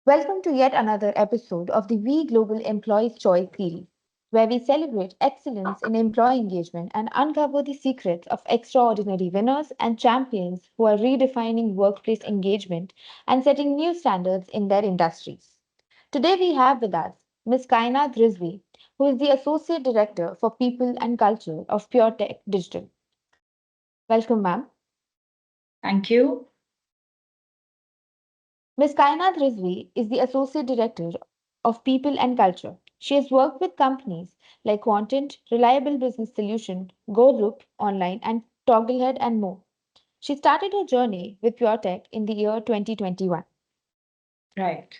Welcome to yet another episode of the We Global Employees Choice series, where we celebrate excellence in employee engagement and uncover the secrets of extraordinary winners and champions who are redefining workplace engagement and setting new standards in their industries. Today we have with us Ms. Kainath Rizvi, who is the Associate Director for People and Culture of Pure Tech Digital. Welcome, ma'am. Thank you. Ms. Kainath Rizvi is the Associate Director of People and Culture. She has worked with companies like Quantant, Reliable Business Solution, Go Group Online, and Togglehead, and more. She started her journey with PureTech in the year 2021. Right.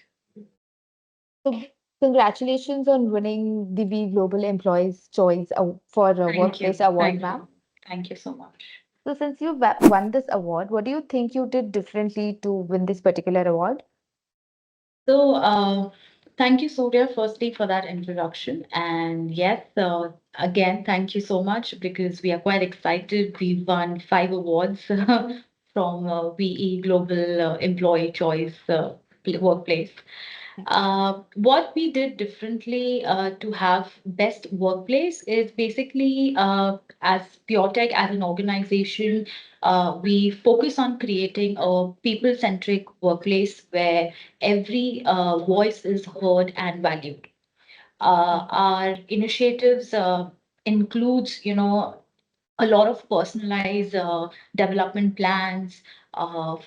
So, congratulations on winning the V Global Employees Choice for Thank Workplace you. Award, Thank ma'am. you. Thank you so much. So, since you won this award, what do you think you did differently to win this particular award? So, thank you, Surya, firstly for that introduction. And yes, again, thank you so much because we are quite excited. We've won 5 awards from WE Global Employee Choice Workplace. What we did differently to have best workplace is basically as PureTech as an organization, we focus on creating a people-centric workplace where every voice is heard and valued. Our initiatives includes, a lot of personalized development plans,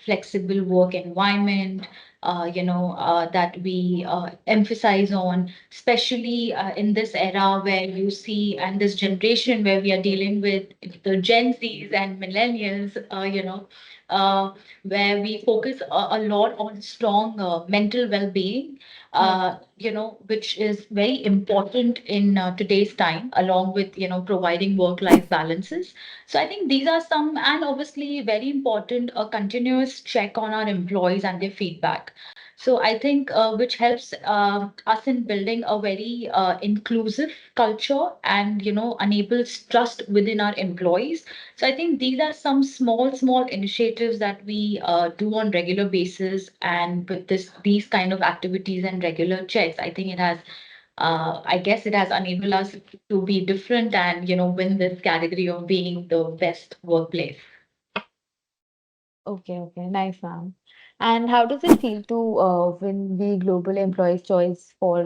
flexible work environment, that we emphasize on, especially in this era where you see, and this generation where we are dealing with the Gen Zs and millennials, where we focus a lot on strong mental well-being, which is very important in today's time, along with, providing work-life balances. So I think these are some, and obviously very important, a continuous check on our employees and their feedback. So I think which helps us in building a very inclusive culture and enables trust within our employees. So I think these are some small initiatives that we do on regular basis, and with these kind of activities and regular checks, I think I guess it has enabled us to be different and win this category of being the best workplace. Okay, okay, nice, ma'am. And how does it feel to win the Global Employees Choice for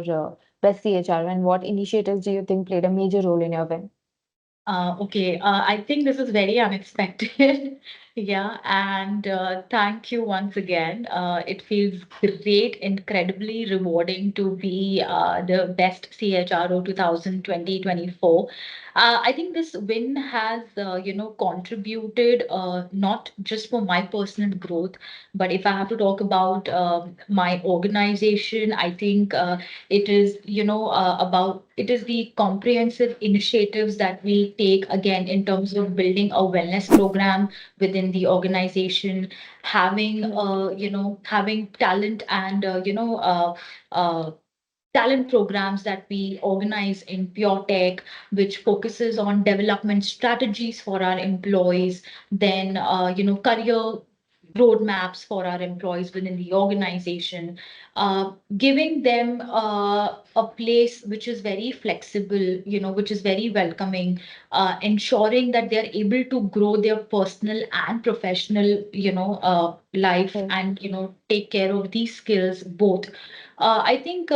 Best CHRO, and what initiatives do you think played a major role in your win? Okay, I think this is very unexpected. Yeah, and thank you once again. It feels great, incredibly rewarding to be the best CHRO 2020-24. I think this win has, contributed not just for my personal growth, but if I have to talk about my organization, I think it is, about it is the comprehensive initiatives that we take again in terms of building a wellness program within the organization, having having talent and uh, talent programs that we organize in Pure Tech, which focuses on development strategies for our employees, then career roadmaps for our employees within the organization, giving them a place which is very flexible, which is very welcoming, ensuring that they're able to grow their personal and professional, life, Yes. and take care of these skills both. I think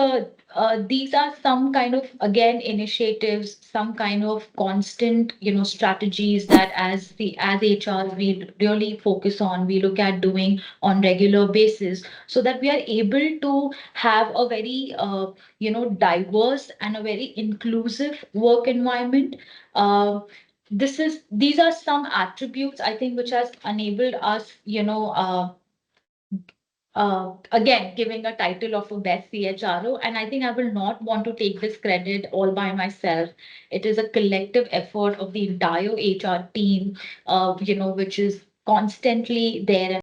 these are some kind of, again, initiatives, some kind of constant, strategies that as HR we really focus on, we look at doing on regular basis, so that we are able to have a very, diverse and a very inclusive work environment. These are some attributes I think which has enabled us, again, giving a title of a best CHRO. And I think I will not want to take this credit all by myself. It is a collective effort of the entire HR team, which is constantly there. And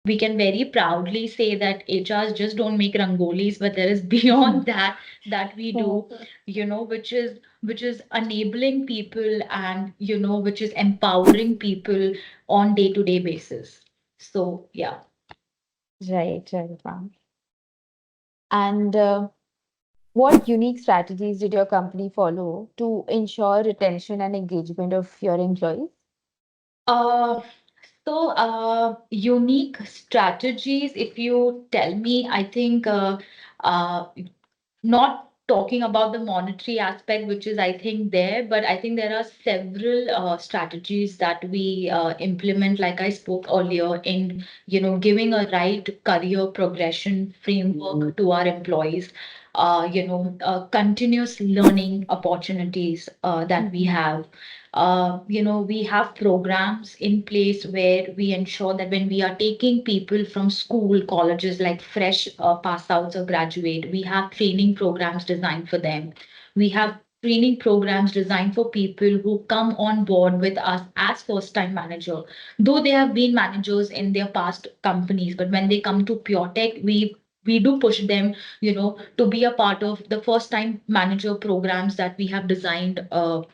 we can very proudly say that HRs just don't make rangolis, but there is beyond that we do, Yes. which is enabling people, and which is empowering people on day-to-day basis. So yeah. Right, right, ma'am. And what unique strategies did your company follow to ensure retention and engagement of your employees? Uh, Unique strategies, if you tell me, I think uh, not talking about the monetary aspect, which is, I think, there, but I think there are several strategies that we implement, like I spoke earlier, in, giving a right career progression framework to our employees. Continuous learning opportunities that we Mhm. have. We have programs in place where we ensure that when we are taking people from school, colleges, like fresh pass outs or graduate, we have training programs designed for them. We have training programs designed for people who come on board with us as first time manager, though they have been managers in their past companies, but when they come to pure tech, we do push them, to be a part of the first time manager programs that we have designed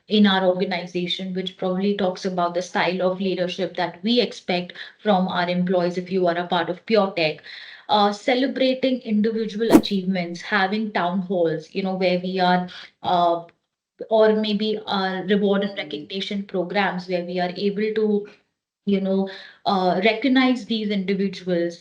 in our organization, which probably talks about the style of leadership that we expect from our employees if you are a part of pure tech. Celebrating individual achievements, having town halls, where we are uh, or maybe reward and recognition programs where we are able to, you know, recognize these individuals,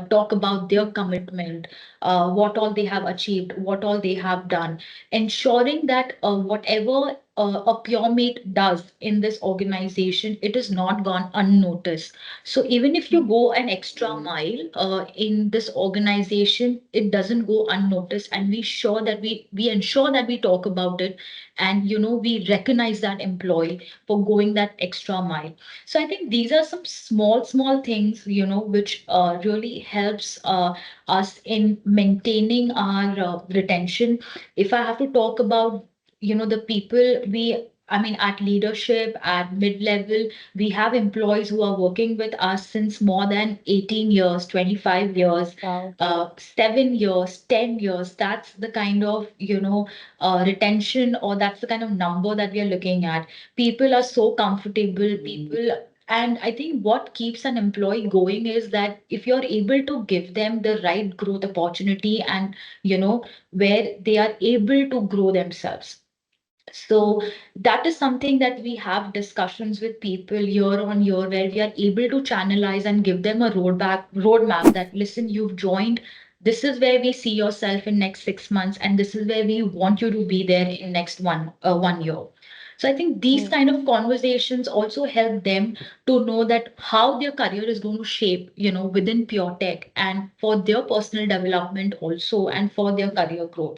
talk about their commitment, what all they have achieved, what all they have done, ensuring that whatever a pure mate does in this organization, it is not gone unnoticed. So even if you go an extra mile in this organization, it doesn't go unnoticed, and we ensure that we talk about it, and we recognize that employee for going that extra mile. So I think these are some small things, which really helps us in maintaining our retention. If I have to talk about, the people I mean, at leadership, at mid-level, we have employees who are working with us since more than 18 years, 25 years, Wow. 7 years, 10 years. That's the kind of, retention, or that's the kind of number that we are looking at. People are so comfortable, people. And I think what keeps an employee going is that if you're able to give them the right growth opportunity, and where they are able to grow themselves. So that is something that we have discussions with people year on year, where we are able to channelize and give them a roadmap that, listen, you've joined. This is where we see yourself in next 6 months, and this is where we want you to be there in next 1 year. So I think these Mm. kind of conversations also help them to know that how their career is going to shape, within pure tech, and for their personal development also, and for their career growth.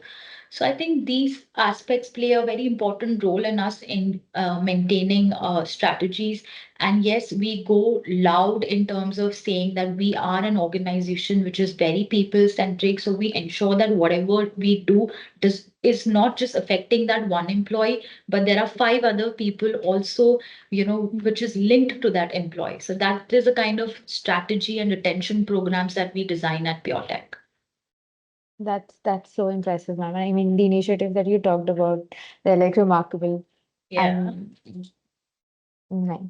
So I think these aspects play a very important role in us in maintaining strategies. And yes, we go loud in terms of saying that we are an organization which is very people centric. So we ensure that whatever we do is not just affecting that one employee, but there are five other people also, which is linked to that employee. So that is a kind of strategy and retention programs that we design at Pure Tech. That's so impressive, ma'am. I mean, the initiatives that you talked about, they're like remarkable Yeah. and nice.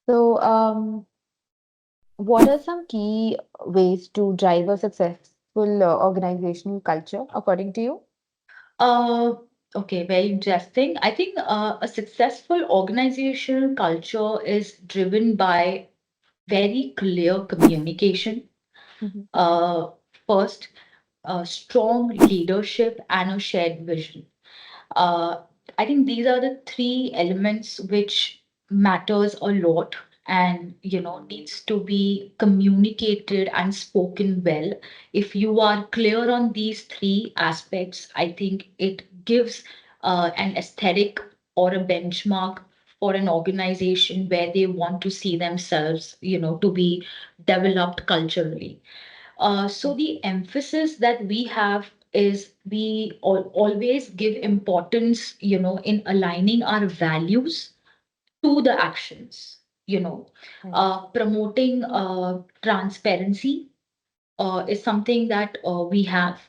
So, what are some key ways to drive a successful organizational culture, according to you? Uh, okay, very interesting. I think a successful organizational culture is driven by very clear communication. Mhm. Uh, First, strong leadership and a shared vision. uh, I think these are the three elements which matters a lot, and needs to be communicated and spoken well. If you are clear on these three aspects, I think it gives an aesthetic or a benchmark for an organization where they want to see themselves, to be developed culturally. So the emphasis that we have is we always give importance, in aligning our values to the actions, Nice. promoting transparency is something that we have,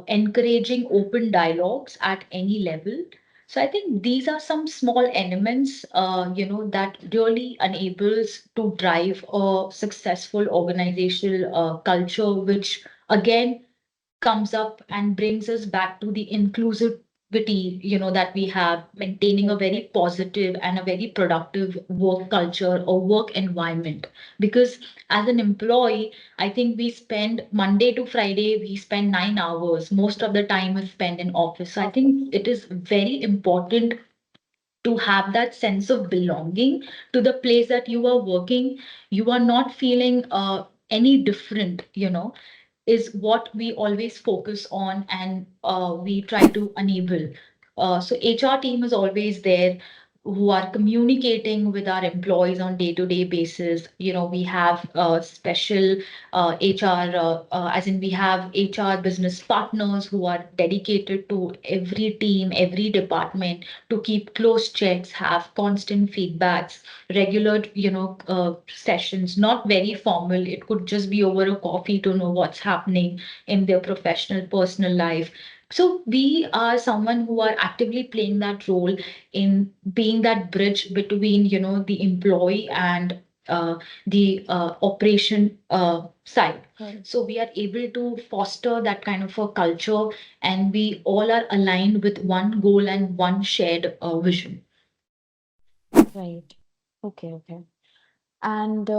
encouraging open dialogues at any level. So I think these are some small elements, that really enables to drive a successful organizational culture, which again comes up and brings us back to the inclusivity, that we have, maintaining a Right. very positive and a very productive work culture or work environment. Because as an employee, I think we spend Monday to Friday, we spend 9 hours. Most of the time is spent in office. So I think Office. it is very important to have that sense of belonging to the place that you are working. You are not feeling any different, is what we always focus on, and we try to enable. So HR team is always there, who are communicating with our employees on day-to-day basis. We have special HR, as in we have HR business partners who are dedicated to every team, every department, to keep close checks, have constant feedbacks, regular, sessions, not very formal. It could just be over a coffee to know what's happening in their professional, personal life. So we are someone who are actively playing that role in being that bridge between, the employee and the operation side. Right. So we are able to foster that kind of a culture, and we all are aligned with one goal and one shared vision. Right. Okay, okay. And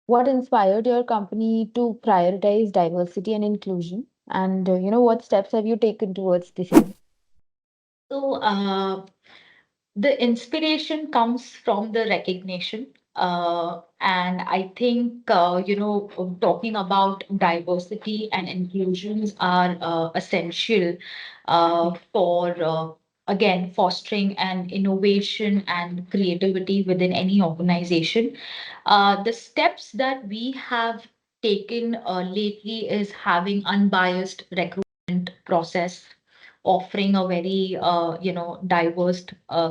what inspired your company to prioritize diversity and inclusion? And what steps have you taken towards the same? So, the inspiration comes from the recognition. And I think, talking about diversity and inclusions are essential for, again, fostering an innovation and creativity within any organization. The steps that we have taken lately is having unbiased recruitment process, offering a very diverse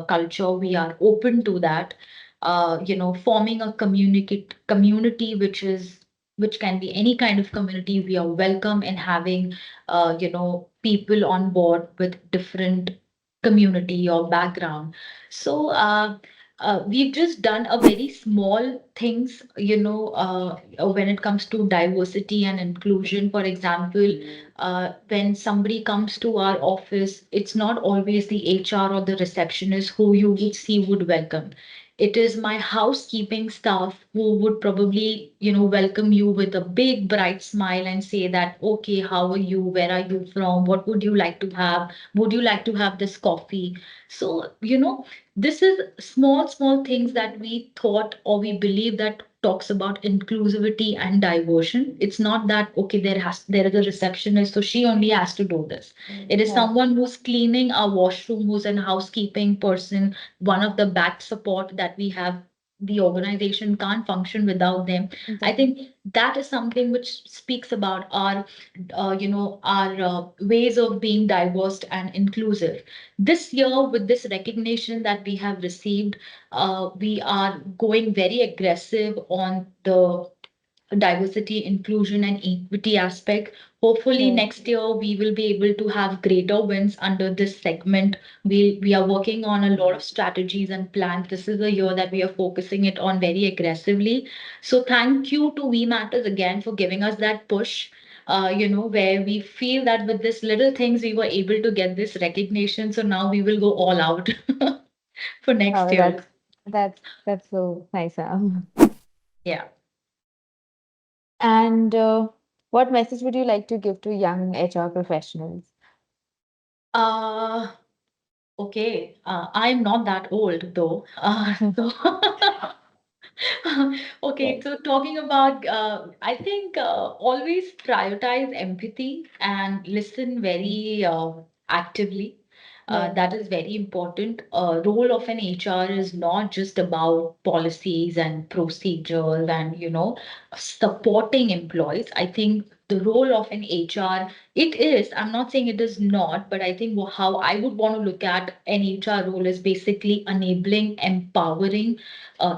culture. We are open to that. Forming a community which can be any kind of community. We are welcome in having people on board with different community or background. So we've just done a very small things, when it comes to diversity and inclusion. For example, when somebody comes to our office, it's not always the HR or the receptionist who you would see would welcome. It is my housekeeping staff who would probably, welcome you with a big bright smile and say that, okay, how are you? Where are you from? What would you like to have? Would you like to have this coffee? So, this is small, small things that we thought or we believe that talks about inclusivity and diversion. It's not that okay, there is a receptionist, so she only has to do this. It is Right. someone who's cleaning our washroom, who's an housekeeping person, one of the back support that we have. The organization can't function without them. I Then, think that is something which speaks about our, our ways of being diverse and inclusive. This year, with this recognition that we have received, we are going very aggressive on the diversity, inclusion, and equity aspect. Hopefully, right. next year we will be able to have greater wins under this segment. We are working on a lot of strategies and plans. This is a year that we are focusing it on very aggressively. So thank you to We Matters again for giving us that push. Where we feel that with this little things we were able to get this recognition. So now we will go all out for next Oh, year. that's so nice. Yeah. And what message would you like to give to young HR professionals? Uh, Okay, I'm not that old though. So okay, Right. so talking about, I think always prioritize empathy and listen very actively. Right. That is very important. Role of an HR is not just about policies and procedures and supporting employees. I think the role of an HR, it is, I'm not saying it is not, but I think how I would want to look at an HR role is basically enabling, empowering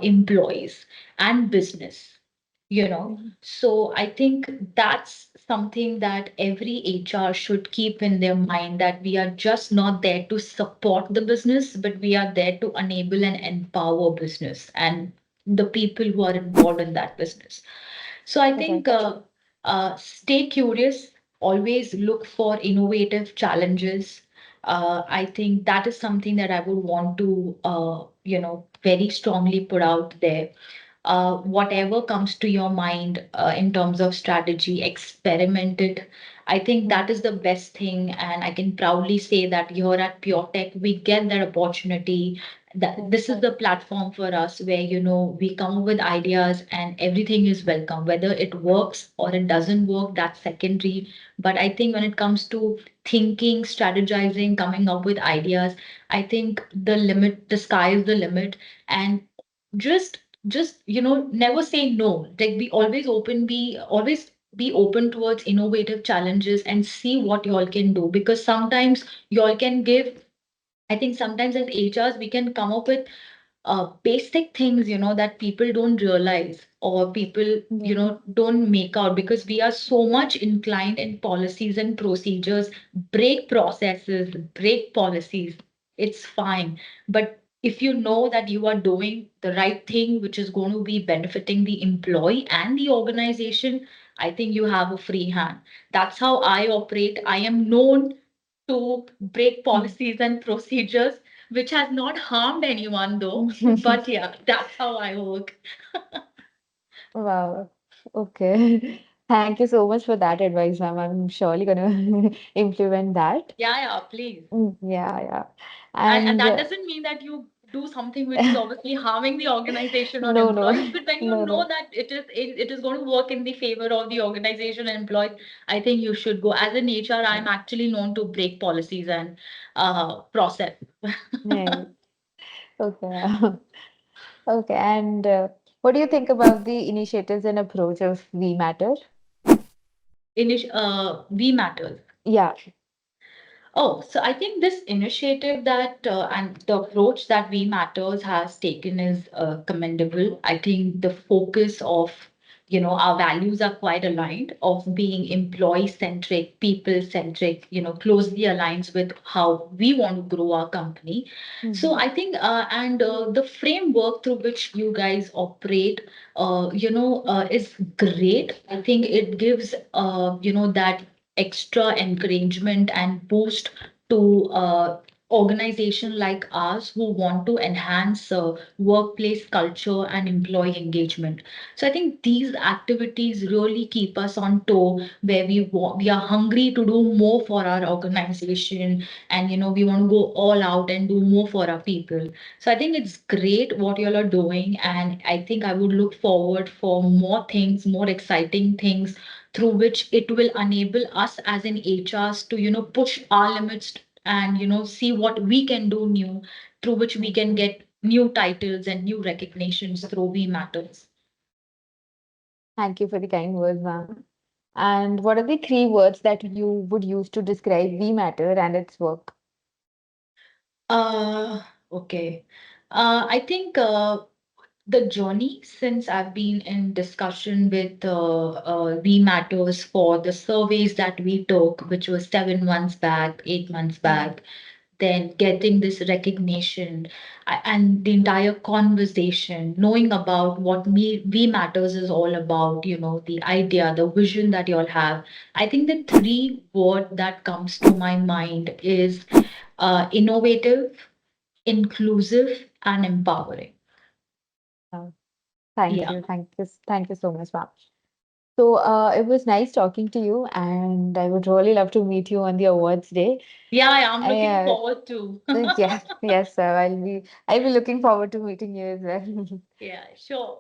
employees and business, Mhm. So I think that's something that every HR should keep in their mind, that we are just not there to support the business, but we are there to enable and empower business and the people who are involved in that business. So I think Correct. Stay curious, always look for innovative challenges. I think that is something that I would want to, very strongly put out there. Whatever comes to your mind in terms of strategy, experiment it. I think Mm. that is the best thing, and I can proudly say that here at Pure Tech, we get that opportunity. That Right. this is the platform for us where we come up with ideas and everything is welcome. Whether it works or it doesn't work, that's secondary. But I think when it comes to thinking, strategizing, coming up with ideas, I think the sky is the limit, and just never say no. Like be always be open towards innovative challenges and see what y'all can do, because sometimes y'all can give. I think sometimes as HRs we can come up with basic things, that people don't realize, or people, Yeah. don't make out, because we are so much inclined in policies and procedures, break processes, break policies. It's fine. But if you know that you are doing the right thing, which is going to be benefiting the employee and the organization, I think you have a free hand. That's how I operate. I am known to break policies and procedures, which has not harmed anyone though. But yeah, that's how I work. Wow. Okay. Thank you so much for that advice, ma'am. I'm surely gonna implement that. Yeah, yeah, please. Yeah, yeah. And And that doesn't mean that you do something which is obviously harming the organization or no, no, employees, but when you no, know no. that it is going to work in the favor of the organization and employees, I think you should go. As an HR, I'm actually known to break policies and process. Yeah. Okay. Okay. And what do you think about the initiatives and approach of We Matter? We matter. Yeah. Oh, so I think this initiative that and the approach that We Matters has taken is commendable. I think the focus of, our values are quite aligned, of being employee centric, people centric, closely aligns with how we want to grow our company. So Mhm. I think, and the framework through which you guys operate, is great. I think it gives, that extra encouragement and boost to organization like ours who want to enhance workplace culture and employee engagement. So I think these activities really keep us on toe, where we are hungry to do more for our organization, and we want to go all out and do more for our people. So I think it's great what you all are doing, and I think I would look forward for more things, more exciting things, through which it will enable us as an HRs to, push our limits and, see what we can do new, through which we can get new titles and new recognitions through We Matters. Thank you for the kind words, ma'am. And what are the three words that you would use to describe We Matter and its work? Uh, okay. I think the journey since I've been in discussion with We Matters for the surveys that we took, which was 7 months back, 8 months Mm. back, then getting this recognition and the entire conversation, knowing about what We Matters is all about, the idea, the vision that you all have. I think the three word that comes to my mind is innovative, inclusive, and empowering. Uh, Yeah. thank you so much, ma'am. So it was nice talking to you, and I would really love to meet you on the awards day. Yeah, yeah, I'm looking I, forward to. yes, yes, sir. I'll be looking forward to meeting you as well. Yeah, sure.